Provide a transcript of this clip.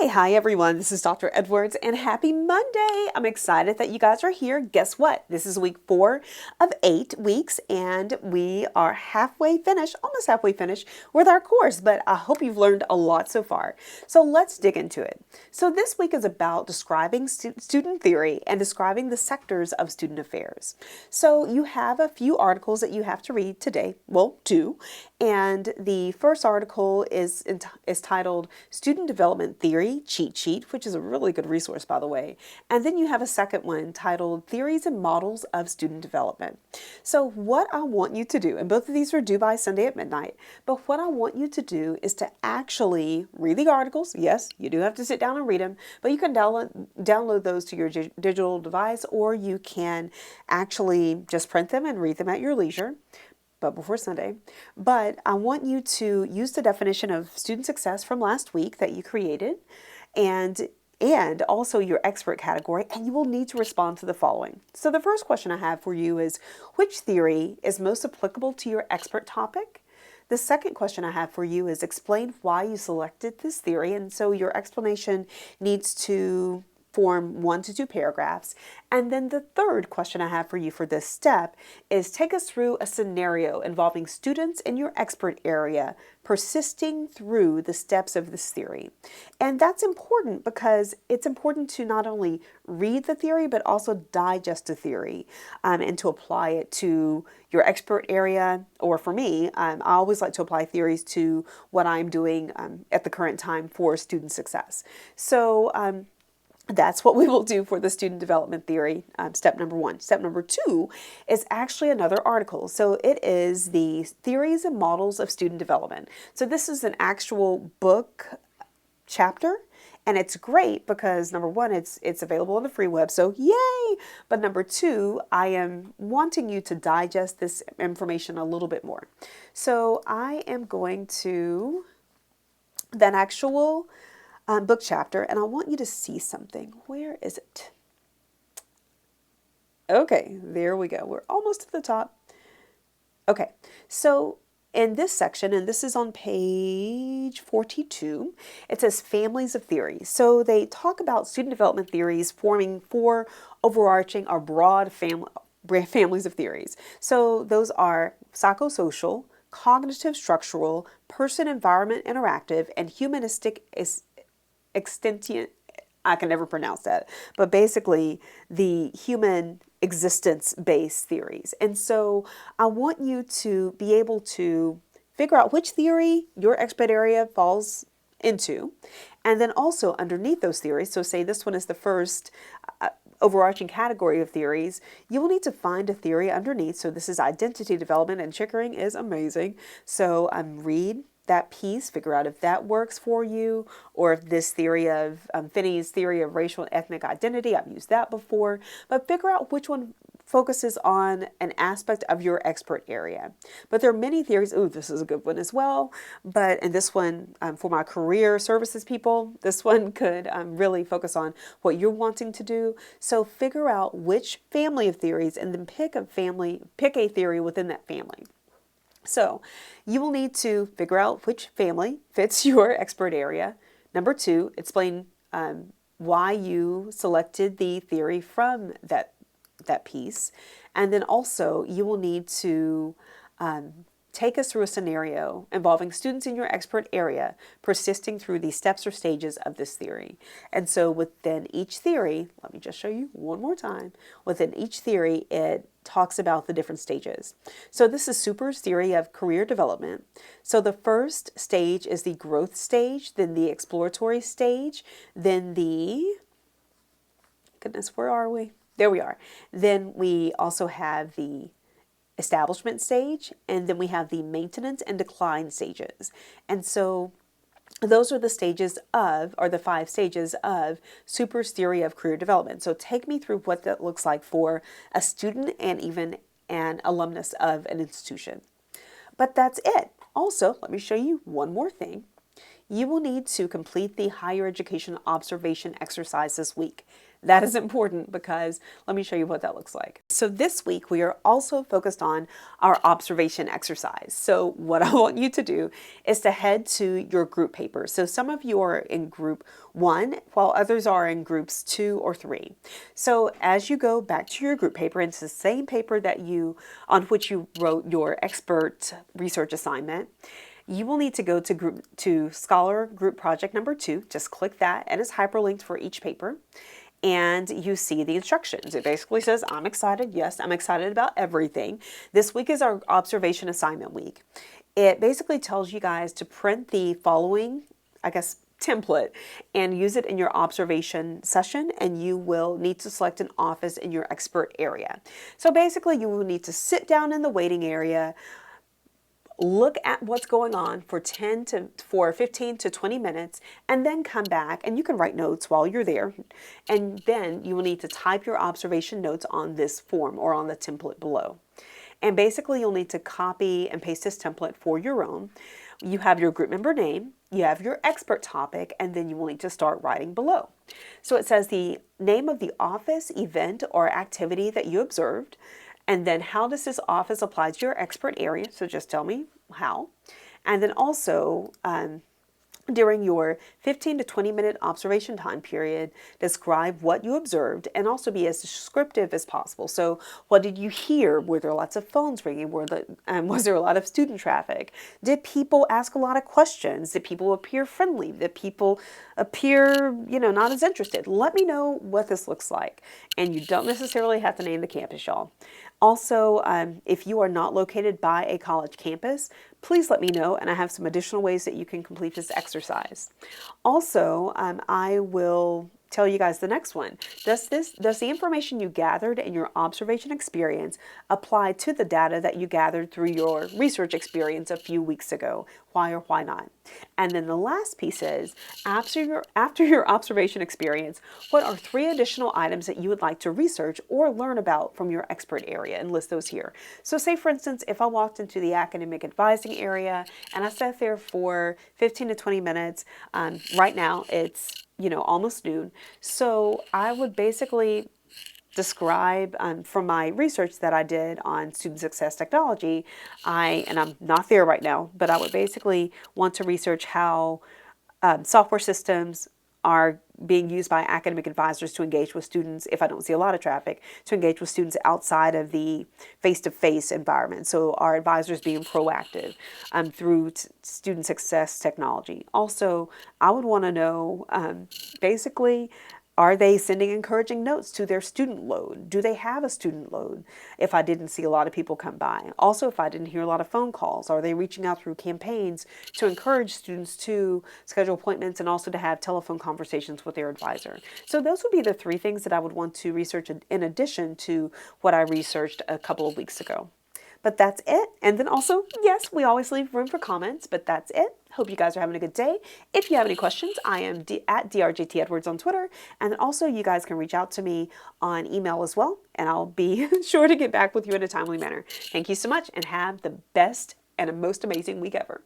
Hi everyone, this is Dr. Edwards and happy Monday. I'm excited that you guys are here. Guess what? This is week 4 of 8 weeks and we are almost halfway finished with our course, but I hope you've learned a lot so far. So let's dig into it. So this week is about describing student theory and describing the sectors of student affairs. So you have a few articles that you have to read today, well, 2, and the first article is titled Student Development Theory Cheat Sheet, which is a really good resource, by the way. And then you have a second one titled Theories and Models of Student Development. So what I want you to do, and both of these are due by Sunday at midnight, but what I want you to do is to actually read the articles. Yes, you do have to sit down and read them, but you can download those to your digital device, or you can actually just print them and read them at your leisure, but before Sunday. But I want you to use the definition of student success from last week that you created and also your expert category, and you will need to respond to the following. So the first question I have for you is, which theory is most applicable to your expert topic? The second question I have for you is, explain why you selected this theory, and so your explanation needs to form 1 to 2 paragraphs. And then the third question I have for you for this step is, take us through a scenario involving students in your expert area persisting through the steps of this theory. And that's important because it's important to not only read the theory, but also digest the theory and to apply it to your expert area. Or for me, I always like to apply theories to what I'm doing at the current time for student success. So that's what we will do for the student development theory, step number 1. Step number 2 is actually another article. So it is the Theories and Models of Student Development. So this is an actual book chapter, and it's great because number 1, it's available on the free web, so yay! But number 2, I am wanting you to digest this information a little bit more. So I am going to that actual book chapter, and I want you to see something. Where is it? Okay, there we go. We're almost to the top. Okay, so in this section, and this is on page 42, it says families of theories. So they talk about student development theories forming 4 overarching or broad families of theories. So those are psychosocial, cognitive structural, person-environment interactive, and humanistic extentient, I can never pronounce that, but basically the human existence-based theories. And so I want you to be able to figure out which theory your expert area falls into, and then also underneath those theories, so say this one is the first overarching category of theories, you will need to find a theory underneath. So this is identity development, and Chickering is amazing. So read that piece, figure out if that works for you, or if this theory of Finney's theory of racial and ethnic identity, I've used that before, but figure out which one focuses on an aspect of your expert area. But there are many theories. Ooh, this is a good one as well. And this one, for my career services people, this one could really focus on what you're wanting to do. So figure out which family of theories and then pick a theory within that family. So you will need to figure out which family fits your expert area. Number 2, explain why you selected the theory from that piece. And then also you will need to take us through a scenario involving students in your expert area persisting through the steps or stages of this theory. And so within each theory, let me just show you one more time. Within each theory, it talks about the different stages. So this is Super's theory of career development. So the first stage is the growth stage, then the exploratory stage, then goodness, where are we? There we are. Then we also have the establishment stage, and then we have the maintenance and decline stages. And so those are the stages of, or the 5 stages of Super's theory of career development. So take me through what that looks like for a student and even an alumnus of an institution. But that's it. Also, let me show you one more thing. you will need to complete the higher education observation exercise this week. That is important because let me show you what that looks like. So this week we are also focused on our observation exercise. So what I want you to do is to head to your group paper. So some of you are in group 1 while others are in groups 2 or 3. So as you go back to your group paper, it's the same paper that on which you wrote your expert research assignment. You will need to go to Scholar Group Project number 2. Just click that and it's hyperlinked for each paper. And you see the instructions. It basically says, I'm excited. Yes, I'm excited about everything. This week is our observation assignment week. It basically tells you guys to print the following, template and use it in your observation session, and you will need to select an office in your expert area. So basically you will need to sit down in the waiting area, look at what's going on for 15 to 20 minutes, and then come back, and you can write notes while you're there. And then you will need to type your observation notes on this form or on the template below. And basically you'll need to copy and paste this template for your own. You have your group member name, you have your expert topic, and then you will need to start writing below. So it says the name of the office, event, or activity that you observed. And then how does this office apply to your expert area? So just tell me how. And then also during your 15 to 20 minute observation time period, describe what you observed and also be as descriptive as possible. So what did you hear? Were there lots of phones ringing? Was there a lot of student traffic? Did people ask a lot of questions? Did people appear friendly? Did people appear, not as interested? Let me know what this looks like. And you don't necessarily have to name the campus, y'all. Also, if you are not located by a college campus, please let me know, and I have some additional ways that you can complete this exercise. Also, I will tell you guys the next one. Does the information you gathered in your observation experience apply to the data that you gathered through your research experience a few weeks ago? Why or why not? And then the last piece is, after your observation experience, what are 3 additional items that you would like to research or learn about from your expert area, and list those here. So say, for instance, if I walked into the academic advising area and I sat there for 15 to 20 minutes, right now it's almost noon. So I would basically describe from my research that I did on student success technology, and I'm not there right now, but I would basically want to research how software systems are being used by academic advisors to engage with students, if I don't see a lot of traffic, to engage with students outside of the face-to-face environment. So our advisors being proactive through student success technology. Also, I would want to know basically, are they sending encouraging notes to their student load? Do they have a student load if I didn't see a lot of people come by? Also, if I didn't hear a lot of phone calls, are they reaching out through campaigns to encourage students to schedule appointments and also to have telephone conversations with their advisor? So those would be the 3 things that I would want to research in addition to what I researched a couple of weeks ago. But that's it. And then also, yes, we always leave room for comments, but that's it. Hope you guys are having a good day. If you have any questions, I am at DRJT Edwards on Twitter. And also you guys can reach out to me on email as well. And I'll be sure to get back with you in a timely manner. Thank you so much and have the best and most amazing week ever.